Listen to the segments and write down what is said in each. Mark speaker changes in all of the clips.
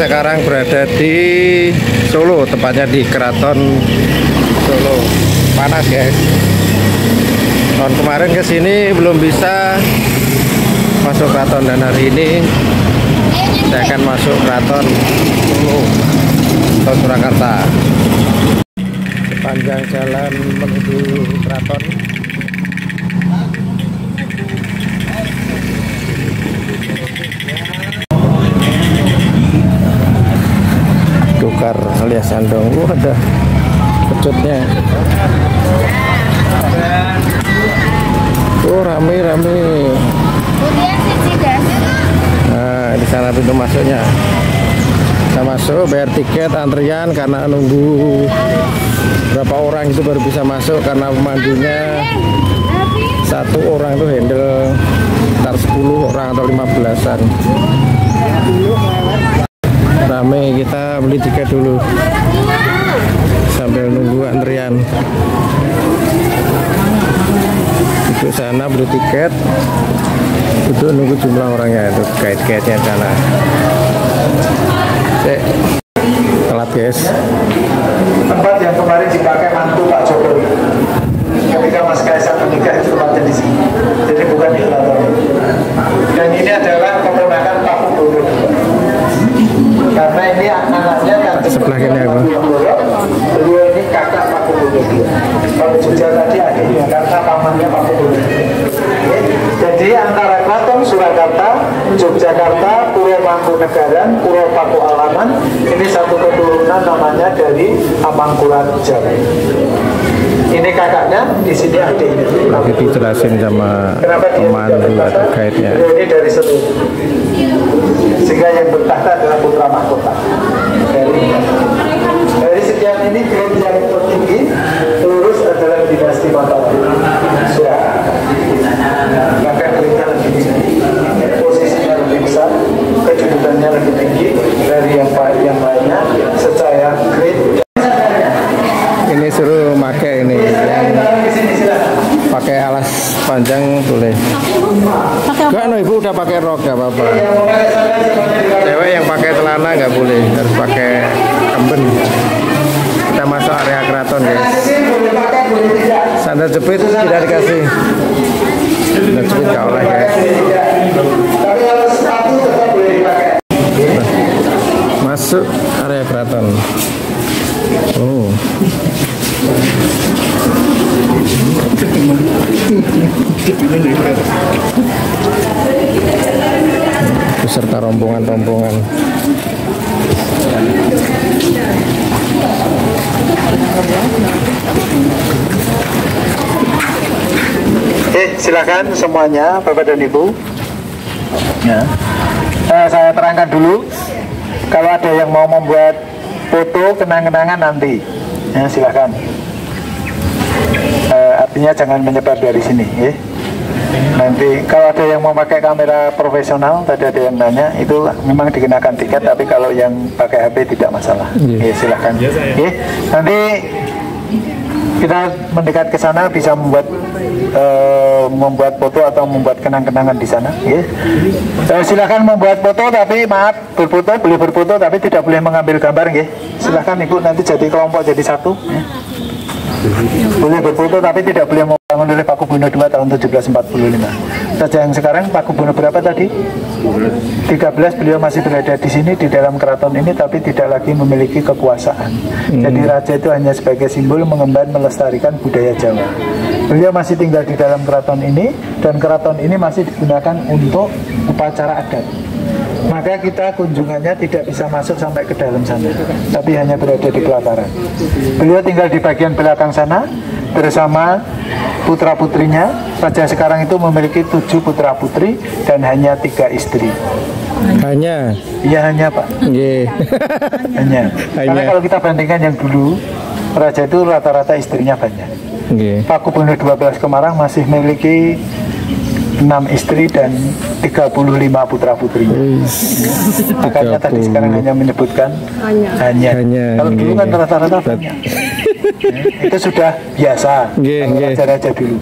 Speaker 1: sekarang berada di Solo, tepatnya di Keraton Solo. Panas guys. Tahun kemarin ke sini belum bisa masuk keraton, dan hari ini saya akan masuk keraton Solo atau Surakarta. Sepanjang jalan menuju keraton tukar alias sandong. Ada pecutnya. Rame-rame. Nah, di sana pintu masuknya. Kita masuk, bayar tiket, antrian karena nunggu berapa orang itu baru bisa masuk, karena pemandunya satu orang itu handle sekitar 10 orang atau 15-an. Rame, kita beli tiket dulu sambil nunggu antrian. Duduk sana beli tiket, duduk nunggu jumlah orangnya. Itu guide-guide-nya sana. Telat guys.
Speaker 2: Tempat yang kemarin dipakai mantu Pak Jokowi ketika Mas Kaisang menikah itu tempatnya di sini. Jadi bukan di keraton. Dan ini adalah keponakan Pak Gubernur. Karena ini anaknya kan
Speaker 1: sebelah kiri apa?
Speaker 2: Beliau ini kakak Pak Gubernur. Kalau Jogja tadi adiknya, karena pamannya Pak Gubernur. Jadi antara Keraton Surakarta, Yogyakarta, Puro Mangkunegaran, Puro Pakualaman, ini satu keturunan namanya dari Amangkurat Jawa. Ini kakaknya, di sini adiknya.
Speaker 1: Itu jelasin sama pemandu atau guide-nya.
Speaker 2: Ini dari seluruh. Sehingga yang bertahta adalah putra mahkota. Dari sekian ini grade yang tertinggi, lurus adalah dinasti Mataram. Surakarta. Maka perintah lebih tinggi, posisinya lebih besar, kedudukannya lebih tinggi dari yang lainnya secara grade.
Speaker 1: Ini suruh pakai ini pakai alas panjang boleh. Enggak, no, ibu udah pakai rok gak apa-apa. Cewek yang pakai celana nggak boleh, harus pakai kemben. Kita masuk area keraton guys. Sandal jepit tidak dikasih. Sandal jepit nggak oleh guys. Masuk area keraton. Oh. Beserta rombongan-rombongan.
Speaker 2: Silakan semuanya, Bapak dan Ibu. Ya. Saya terangkan dulu. Kalau ada yang mau membuat foto kenang-kenangan nanti, ya, silakan. Artinya jangan menyebar dari sini, ya. Nanti kalau ada yang mau pakai kamera profesional, tadi ada yang nanya, itu memang dikenakan tiket, tapi kalau yang pakai HP tidak masalah. Ya, silakan. Ya. Nanti kita mendekat ke sana bisa membuat foto atau membuat kenang-kenangan di sana. Ya. Silakan membuat foto, tapi maaf, berfoto boleh berfoto, tapi tidak boleh mengambil gambar. Ya. Silakan Ibu nanti jadi kelompok, jadi satu. Ya. Boleh berfoto, tapi tidak boleh membangun oleh Pak Gubernur 2 tahun 1745. Saja yang sekarang Pak Gubernur berapa tadi? 13. Beliau masih berada di sini di dalam keraton ini, tapi tidak lagi memiliki kekuasaan. Jadi raja itu hanya sebagai simbol mengemban melestarikan budaya Jawa. Beliau masih tinggal di dalam keraton ini, dan keraton ini masih digunakan untuk upacara adat. Maka kita kunjungannya tidak bisa masuk sampai ke dalam sana, tapi hanya berada di pelataran. Beliau tinggal di bagian belakang sana bersama putra-putrinya. Raja sekarang itu memiliki 7 putra-putri dan hanya 3 istri.
Speaker 1: Hanya?
Speaker 2: Iya, hanya Pak.
Speaker 1: Yeah.
Speaker 2: Hanya. Karena kalau kita bandingkan yang dulu, raja itu rata-rata istrinya banyak.
Speaker 1: Yeah.
Speaker 2: Pak Gubernur 12 Kemarang masih memiliki 6 istri dan 35 putra-putrinya. Makanya tadi sekarang hanya menyebutkan hanya. Kalau dulu kan rata-rata banyak. Itu sudah biasa. Raja-raja dulu.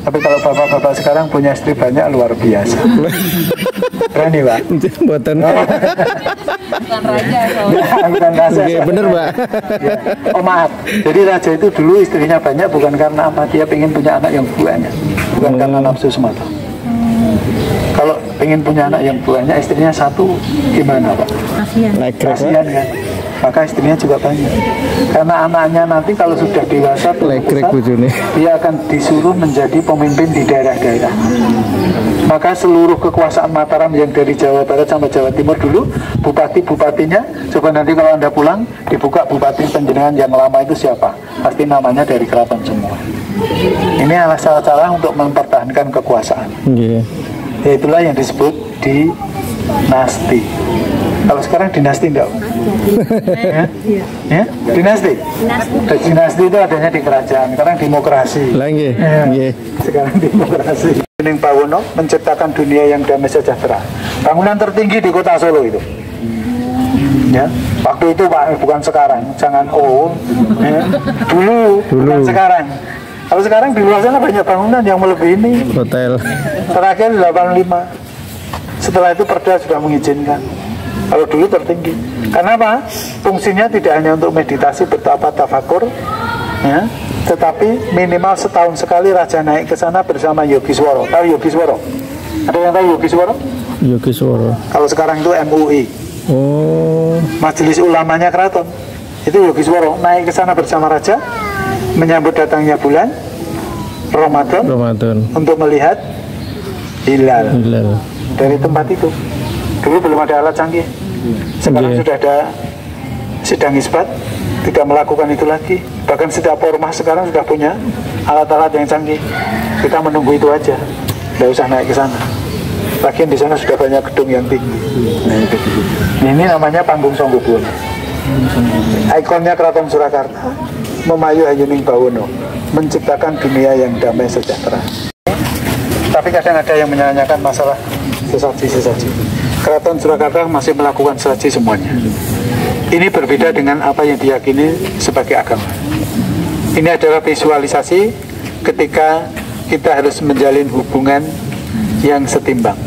Speaker 2: Tapi kalau bapak-bapak sekarang punya istri banyak luar biasa. Berani, Pak?
Speaker 1: Buatan.
Speaker 3: Bukan raja
Speaker 2: Bukan raja.
Speaker 1: Oke, bener, Pak.
Speaker 2: Ya. Oh maaf, jadi raja itu dulu istrinya banyak bukan karena apa, dia pengen punya anak yang banyak, bukan karena nafsu semata. Kalau pengen punya anak yang banyak, istrinya satu, gimana Pak? Kasihan kan? Maka istrinya juga banyak. Karena anaknya nanti kalau sudah dewasa, dia akan disuruh menjadi pemimpin di daerah-daerah. Maka seluruh kekuasaan Mataram yang dari Jawa Barat sampai Jawa Timur dulu, bupati-bupatinya, coba nanti kalau Anda pulang, dibuka bupati penjenengan yang lama itu siapa? Pasti namanya dari keraton semua. Ini adalah cara-cara untuk mempertahankan kekuasaan. Ya, itulah yang disebut dinasti. Kalau sekarang dinasti enggak? Ya? Dinasti? Dinasti itu adanya di kerajaan. Sekarang demokrasi. Sekarang demokrasi. Ning Bawono menciptakan dunia yang damai sejahtera. Bangunan tertinggi di kota Solo itu. Ya, waktu itu Pak, bukan sekarang. Jangan dulu, bukan sekarang. Kalau sekarang di luar sana banyak bangunan yang melebihi ini.
Speaker 1: Hotel.
Speaker 2: Terakhir 85. Setelah itu Perda sudah mengizinkan. Kalau dulu tertinggi. Karena apa? Fungsinya tidak hanya untuk meditasi, betapa tafakur, ya, tetapi minimal setahun sekali raja naik ke sana bersama Yogisworo. Tahu Yogisworo? Ada yang tahu Yogisworo?
Speaker 1: Yogisworo.
Speaker 2: Kalau sekarang itu MUI.
Speaker 1: Oh.
Speaker 2: Majelis ulamanya keraton. Itu Yogisworo naik ke sana bersama raja, menyambut datangnya bulan Ramadan. Untuk melihat hilal. Dari tempat itu. Dulu belum ada alat canggih. Sekarang sudah ada sidang isbat, tidak melakukan itu lagi. Bahkan setiap ormas sekarang sudah punya alat-alat yang canggih. Kita menunggu itu aja, tidak usah naik ke sana. Lagian di sana sudah banyak gedung yang tinggi. Nah, itu. Ini namanya Panggung Songgobuwono. Ikonnya Keraton Surakarta, Memayu Hayuning Bawono, menciptakan dunia yang damai sejahtera. Tapi kadang ada yang menanyakan masalah sesaji. Keraton Surakarta masih melakukan sesaji semuanya. Ini berbeda dengan apa yang diyakini sebagai agama. Ini adalah visualisasi ketika kita harus menjalin hubungan yang setimbang.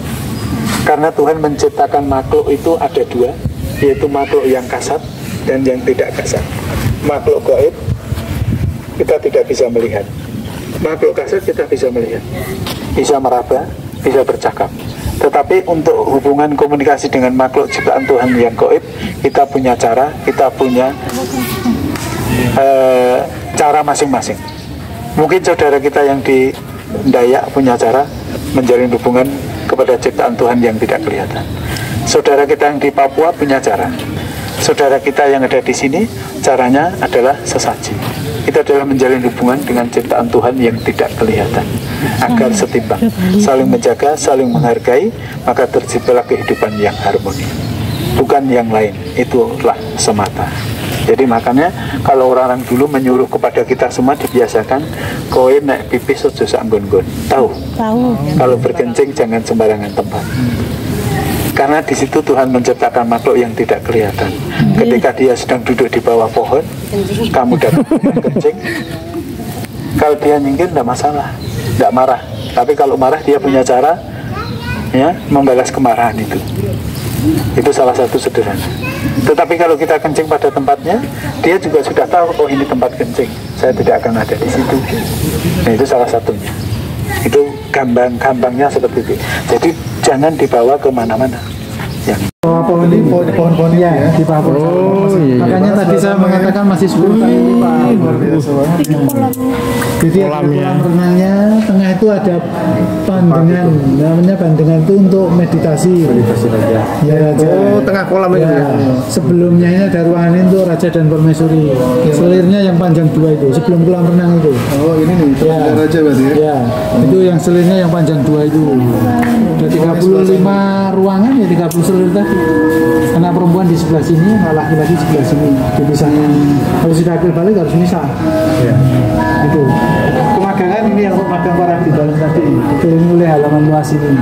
Speaker 2: Karena Tuhan menciptakan makhluk itu ada dua, yaitu makhluk yang kasat dan yang tidak kasat. Makhluk gaib kita tidak bisa melihat. Makhluk kasat kita bisa melihat, bisa meraba, bisa bercakap. Tetapi untuk hubungan komunikasi dengan makhluk ciptaan Tuhan yang gaib, kita punya cara, kita punya cara masing-masing. Mungkin saudara kita yang di Dayak punya cara menjalin hubungan kepada ciptaan Tuhan yang tidak kelihatan. Saudara kita yang di Papua punya cara. Saudara kita yang ada di sini, caranya adalah sesaji. Itu adalah menjalin hubungan dengan ciptaan Tuhan yang tidak kelihatan, agar setimbang, saling menjaga, saling menghargai, maka terciptalah kehidupan yang harmoni, bukan yang lain. Itulah semata. Jadi makanya kalau orang-orang dulu menyuruh kepada kita semua dibiasakan, kowe nek pipis ojo sak nggon-nggon. Tahu? Kalau berkencing jangan sembarangan tempat. Karena di situ Tuhan menciptakan makhluk yang tidak kelihatan. Ketika dia sedang duduk di bawah pohon, kamu datang kencing. Kalau dia nyingkir tidak masalah, tidak marah. Tapi kalau marah dia punya cara, ya, membalas kemarahan itu. Itu salah satu sederhana. Tetapi kalau kita kencing pada tempatnya, dia juga sudah tahu, oh ini tempat kencing, saya tidak akan ada di situ. Nah, itu salah satunya. Itu gampangnya seperti itu. Jadi jangan dibawa kemana-mana. Ya.
Speaker 4: Pohon ini pohon-pohon ya di bawah. Makanya tadi saya mengatakan masih 10 kali lipat. Jadi ada kolam renangnya, tengah itu ada pandangan, namanya pandangan itu untuk meditasi. Ya raja.
Speaker 1: Oh, tengah kolam itu.
Speaker 4: Ya. Sebelumnya ini ada ruangan ini untuk raja dan permaisuri. Selirnya yang panjang 2 itu, sebelum kolam renang itu.
Speaker 5: Oh ini nih, ya. Raja berarti ya?
Speaker 4: Ya, itu yang selirnya yang panjang 2 itu. Ada 35 ruangan ya, 30 selir tadi. Anak perempuan di sebelah sini, anak laki-laki di sebelah sini. Dipisahkan. Kalau sudah akhir balik harus misah. Ya. Itu. Pemagangan ini yang untuk magang para di dalam tadi. Dikelilingi oleh halaman luas ini.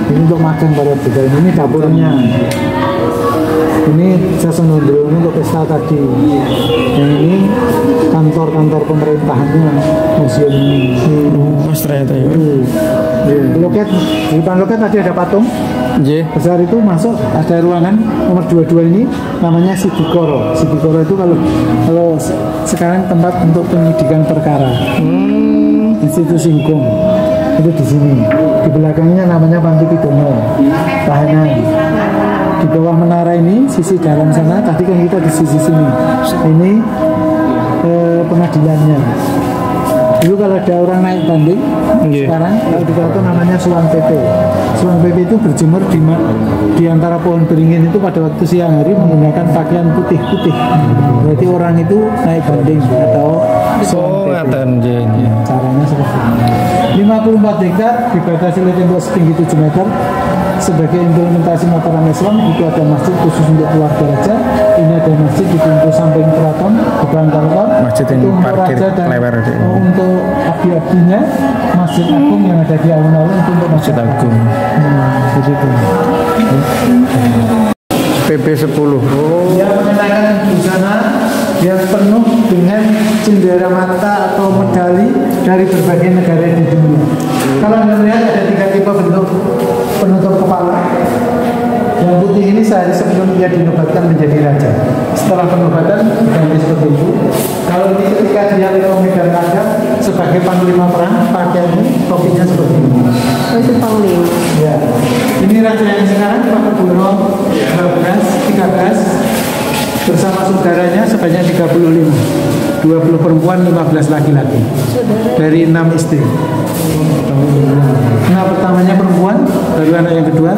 Speaker 4: Ini untuk magang para di dalam. Ini dapurnya. Ini Sasonondro untuk pesta tadi. Yang ini kantor-kantor pemerintahannya museum ini.
Speaker 1: Mas ternyata ya.
Speaker 4: Loket, di depan loket tadi ada patung. Besar itu masuk ada ruangan nomor 22 ini namanya Sidikoro. Sidikoro itu kalau sekarang tempat untuk penyidikan perkara. Institusi hukum itu di sini. Di belakangnya namanya Panti Pidono, tahanan. Di bawah menara ini sisi dalam sana tadi kan kita di sisi sini. Ini pengadilannya. Dulu kalau ada orang naik banding, sekarang kalau di Keraton namanya Suang PP. Suang PP itu berjemur di antara pohon beringin itu pada waktu siang hari menggunakan pakaian putih-putih. Berarti orang itu naik banding atau Suang PP. Caranya seperti ini. 54 hektar dibatasi oleh tembok setinggi 7 meter. Sebagai implementasi mataram Islam itu ada masjid khusus untuk keluarga raja. Ini ada masjid di pintu samping keraton, depan keraton. Masjid ini parkir lebar. Untuk abdi-abdinya, masjid agung yang ada di alun-alun itu untuk masjid agung. Begitu.
Speaker 1: PP 10.
Speaker 4: Yang mengenakan busana yang penuh dengan cendera mata atau medali dari berbagai negara di dunia. Kalau Anda melihat ada 3 tipe bentuk penutup kepala. Yang putih ini sehari sebelum dia dinobatkan menjadi raja. Setelah penobatan diganti seperti itu. Kalau ini ketika dia memegang raja sebagai panglima perang, pakaiannya topinya seperti ini.
Speaker 3: Oh, itu panglima.
Speaker 4: Ya. Ini raja yang sekarang Pakubuwono 13 bersama saudaranya sebanyak 35. 20 perempuan, 15 laki-laki. Dari 6 istri. Nah, pertamanya perempuan, baru anak yang kedua,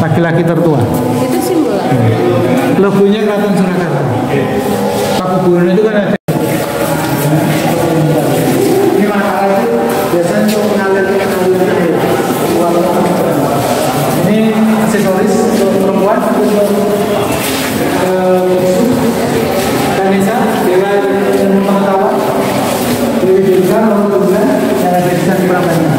Speaker 4: laki-laki tertua.
Speaker 3: Itu simbol.
Speaker 4: Logonya Keraton Surakarta. Pakubuwono itu kan ada. Ini makalah itu biasanya untuk mengalir air. Ini aksesoris untuk perempuan, untuk Ganesha, dewa pengetahuan, Dewi Durga, nomor 2 yang ada di sana Prambanan.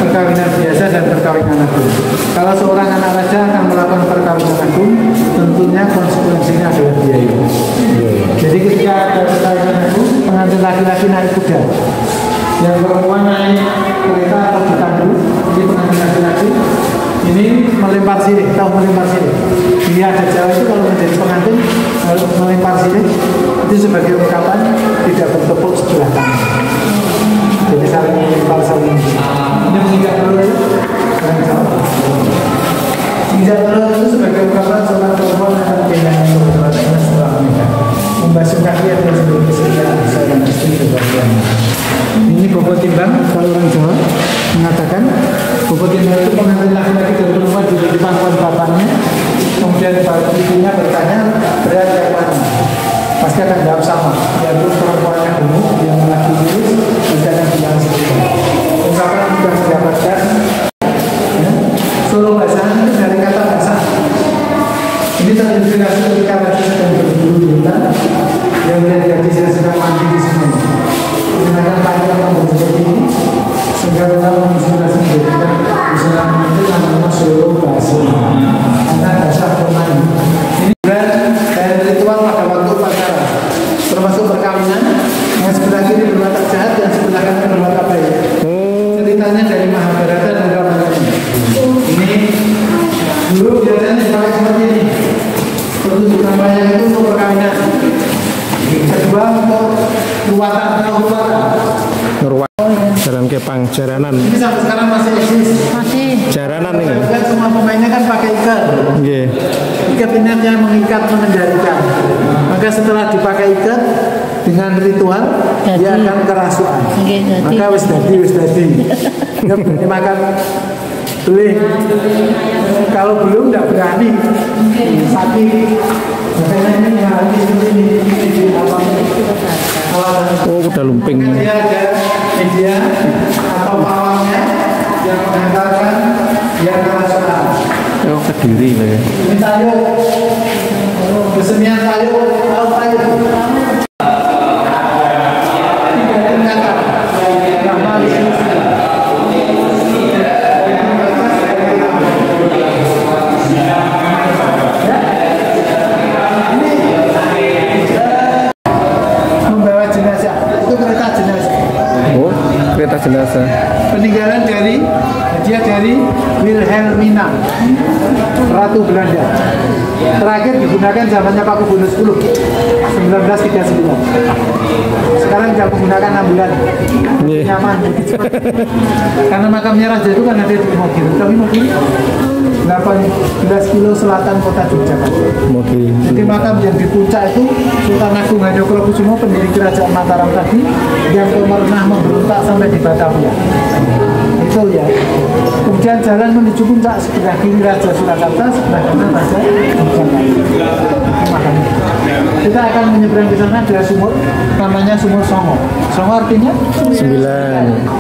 Speaker 4: Perkawinan biasa dan perkawinan agung. Kalau seorang anak raja akan melakukan perkawinan agung, tentunya konsekuensinya adalah biaya. Jadi ketika ada perkawinan agung, pengantin laki-laki naik kuda, yang perempuan naik kereta atau ditandu, di pengantin laki-laki ini melempar sirih, tahu melempar sirih. Di adat Jawa itu kalau menjadi pengantin melempar sirih itu sebagai ungkapan tidak bertepuk sebelah kanan. Jadi saling melempar saling. Ini mengikat telur itu orang Jawa. Mengikat telur itu sebagai ungkapan seorang perempuan akan kehilangan kebebasannya setelah menikah. Membasuh kaki adalah sebuah kesetiaan seorang istri kepada. Ini bobot timbang kalau orang Jawa mengatakan bobot timbang itu pengantin laki-laki dan perempuan duduk di pangkuan bapaknya, kemudian ibunya bertanya berat yang mana, pasti akan jawab sama, yaitu perempuannya gemuk, yang laki lurus, bisa yang bilang seperti ungkapan sudah mendapatkan Solo basahan itu dari kata basah. Ini terinspirasi ketika Raja sedang berburu di hutan, yang melihat gadis yang sedang mandi di sungai. Menggunakan pakaian yang seperti ini, sehingga kita menginspirasi menjadikan busana itu namanya Solo Basah. Karena basah pemain. Ini dan ritual pada waktu upacara, termasuk perkawinan. Yang sebelah kiri berwatak jahat dan sebelah kanan berwatak baik. Ceritanya dari Mahabharata dan Ramayana. Ini dulu biasanya dipakai seperti ini. Pertunjukan wayang itu untuk perkawinan. Kedua untuk ruwatan atau ruwatan
Speaker 1: dalam kepang jaranan.
Speaker 4: ini sampai sekarang masih eksis.
Speaker 3: Masih.
Speaker 1: Jaranan ini.
Speaker 4: Kan semua pemainnya kan pakai ikat. Ikat ini yang mengikat, mengendalikan. Maka setelah dipakai ikat dengan ritual, dia akan kerasukan. Maka wis dadi. Dia berani makan beli. Kalau belum tidak berani. Sakit. Makanya ini harus seperti ini.
Speaker 1: Oh, kuda lumping.
Speaker 4: Dia ada media atau pawangnya yang menghantarkan yang kerasukan.
Speaker 1: Oh, Kediri lah ya.
Speaker 4: Ini tayuk. Kesenian tayuk, tahu tayuk. Tiga tingkatan. Ratu Belanda. Terakhir digunakan zamannya Paku Buwono X 1939. Sekarang tidak menggunakan ambulan, nyaman. Karena makamnya raja itu kan ada di Mogiri, tapi Mogiri 18 kilo selatan kota Yogyakarta. Jadi makam yang di puncak itu Sultan Agung Handokrokusumo, pendiri kerajaan Mataram tadi, yang pernah memberontak sampai di Batavia. Itu ya. Kemudian jalan menuju puncak, sebelah kiri Raja Surakarta, sebelah kanan Raja Yogyakarta. Kita akan menyeberang ke sana, ada sumur namanya Sumur Songo. Songo artinya 9.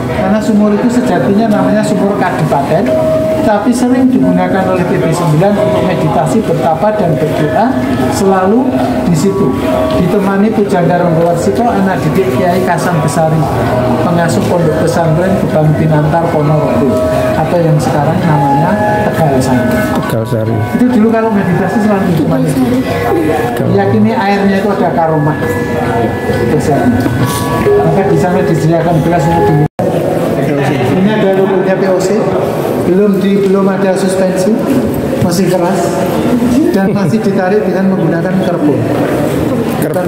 Speaker 4: Karena sumur itu sejatinya namanya sumur Kadipaten, tapi sering digunakan oleh PB9 untuk meditasi, bertapa dan berdoa selalu di situ. Ditemani Pujangga Ronggowarsito, anak didik Kiai Kasang Besari, pengasuh pondok pesantren Gebang Pinantar Ponorogo, atau yang sekarang namanya Tegal Sari. Itu dulu kalau meditasi selalu ditemani. Yakini airnya itu ada karomah. Maka di sana disediakan gelas untuk diminum. Ini ada logonya POC. Belum ada suspensi, masih keras dan masih ditarik dengan menggunakan kerbau. Karena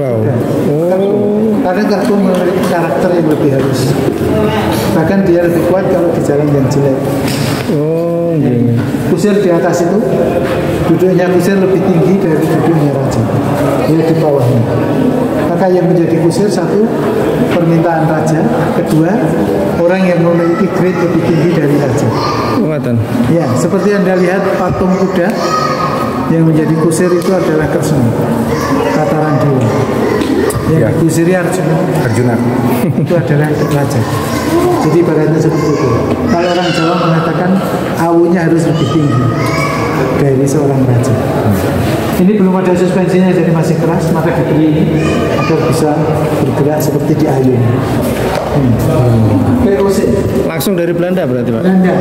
Speaker 4: kerbau memiliki karakter yang lebih halus. Bahkan dia lebih kuat kalau di jalan yang jelek. Kusir di atas itu, duduknya kusir lebih tinggi dari duduknya raja. Dia di bawahnya. Maka yang menjadi kusir, satu, permintaan raja. Kedua, orang yang memiliki grade lebih tinggi dari raja. Ya, seperti Anda lihat patung kuda yang menjadi kusir itu adalah Kresna, Tataran Dewa. Yang dikusiri Arjuna itu adalah raja. Jadi ibaratnya seperti itu. Kalau orang Jawa mengatakan awunya harus lebih tinggi dari seorang raja. Ini belum ada suspensinya, jadi masih keras, maka diberi ini agar bisa bergerak seperti di ayun. POC.
Speaker 1: Langsung dari Belanda berarti, Pak?
Speaker 4: Belanda.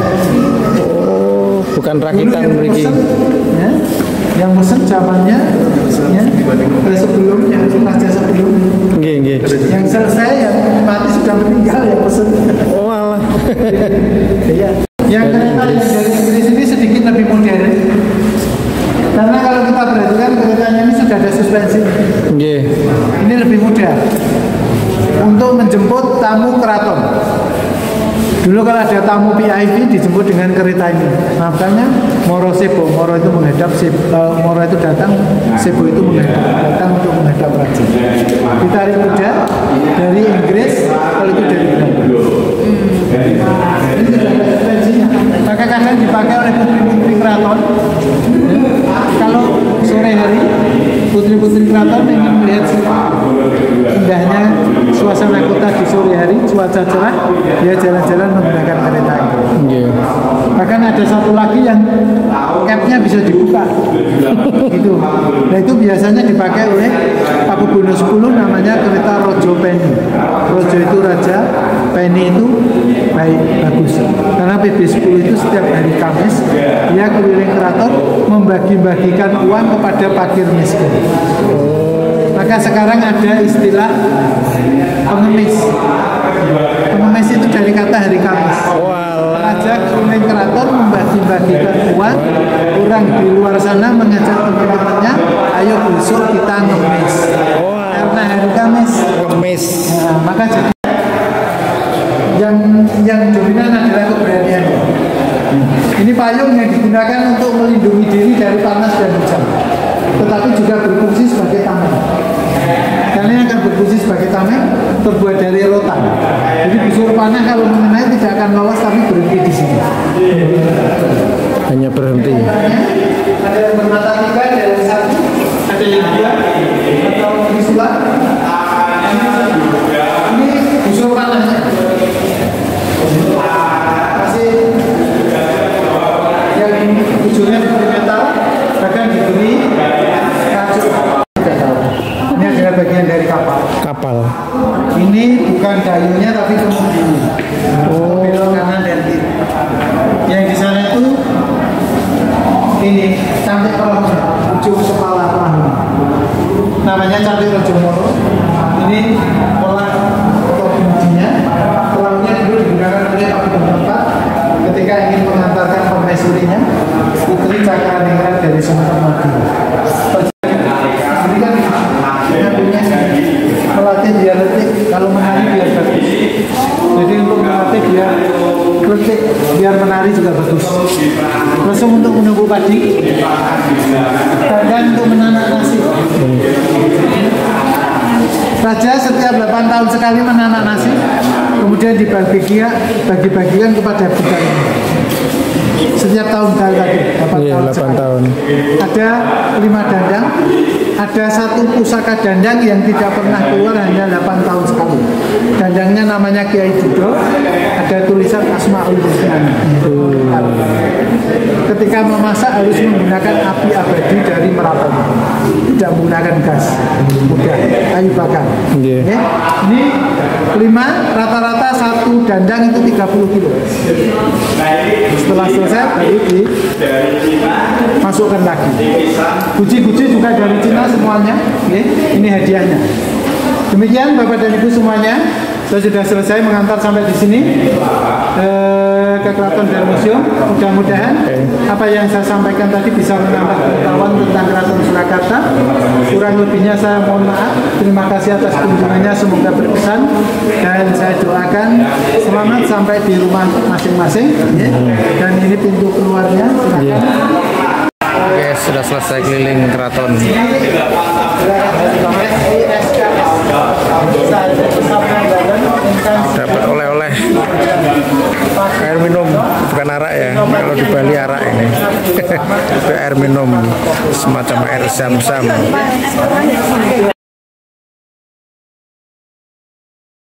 Speaker 1: Bukan rakitan memiliki.
Speaker 4: Ya, yang pesen zamannya, ya, sebelumnya, raja sebelumnya. Yang selesai, yang mati sudah meninggal, yang pesen.
Speaker 1: Oh alah.
Speaker 4: Ya. Yang kereta yang dari Inggris ini sedikit lebih modern. Karena kalau kita perhatikan keretanya ini sudah ada suspensi. Ini lebih mudah untuk menjemput tamu keraton. Dulu kalau ada tamu VIP dijemput dengan kereta ini. Makanya Moro Sebo, Moro itu menghadap Moro itu datang, Sebo itu datang untuk menghadap raja. Ditarik kuda dari Inggris, kalau itu dari Belanda. Ini sudah ada suspensinya. Maka kadang dipakai oleh putri-putri keraton. Kalau sore hari putri-putri keraton ingin melihat indahnya suasana kota di sore hari, cuaca cerah, dia jalan-jalan menggunakan kereta itu. Bahkan ada satu lagi yang capnya bisa dibuka. Itu. Nah itu biasanya dipakai oleh Paku Buwono X namanya kereta Rojo Peni. Rojo itu raja, Peni itu bagus. Karena PB10 itu setiap hari Kamis dia keliling keraton membagi-bagikan uang kepada fakir miskin. Maka sekarang ada istilah pengemis. Pengemis itu dari kata hari Kamis. Raja keliling keraton membagi-bagikan uang. Orang di luar sana mengajak teman-temannya, ayo besok kita ngemis. Karena hari Kamis. Nah, maka jadi yang dominan adalah keberanian. Ini payung yang digunakan untuk melindungi diri dari panas dan hujan, tetapi juga berfungsi sebagai tameng. Karena ini akan berfungsi sebagai tameng, terbuat dari rotan. Jadi busur panah kalau mengenai tidak akan lolos, tapi berhenti di sini.
Speaker 1: Hanya berhenti.
Speaker 4: Ada yang bermata tiga, ada yang satu, ada yang dua, atau bisulan. Ini busur panahnya. Masih yang ujungnya diberi metal, bahkan diberi kayu. Ini adalah bagian dari kapal. Ini bukan kayunya tapi kemudian. Belok kanan dan kiri. Yang di sana itu ini cantik perahu, ujung kepala perahu. Namanya Cantik Rojo Moro. Ini pola atau kemudiannya. Perahunya dulu digunakan oleh Paku Buwono IV ketika ingin mengantarkan permaisurinya Putri Cakraningrat dari dari Semarang lagi. Ini kan kita punya melatih biar letih, kalau menari biar bagus. Jadi untuk melatih biar letih, biar menari juga bagus. Terus untuk menunggu padi, dan untuk menanak nasi. Raja setiap 8 tahun sekali menanak nasi, kemudian dibagi-bagikan kepada budak. Setiap tahun tadi 8 tahun. Ada 5 dandang, ada 1 pusaka dandang yang tidak pernah keluar hanya 8 tahun sekali. Dandangnya namanya Kiai Judo, ada tulisan Asmaul Husna. Ketika memasak harus menggunakan api abadi dari Merapen, tidak menggunakan gas, mudah, kayu bakar. Ini 5, rata-rata 1 dandang itu 30 kilo. Setelah selesai baru dimasukkan lagi. Guci-guci juga dari Cina semuanya. Ini hadiahnya. Demikian Bapak dan Ibu semuanya, saya sudah selesai mengantar sampai di sini ke Keraton dan Museum. Mudah-mudahan apa yang saya sampaikan tadi bisa menambah pengetahuan tentang Keraton Surakarta. Kurang lebihnya saya mohon maaf. Terima kasih atas kunjungannya, semoga berkesan dan saya doakan selamat sampai di rumah masing-masing. Dan ini pintu keluarnya. Silakan.
Speaker 1: Oke, sudah selesai keliling keraton. Dapat oleh-oleh air minum, bukan arak ya. Kalau di Bali arak ini. Itu air minum, semacam air zam-zam.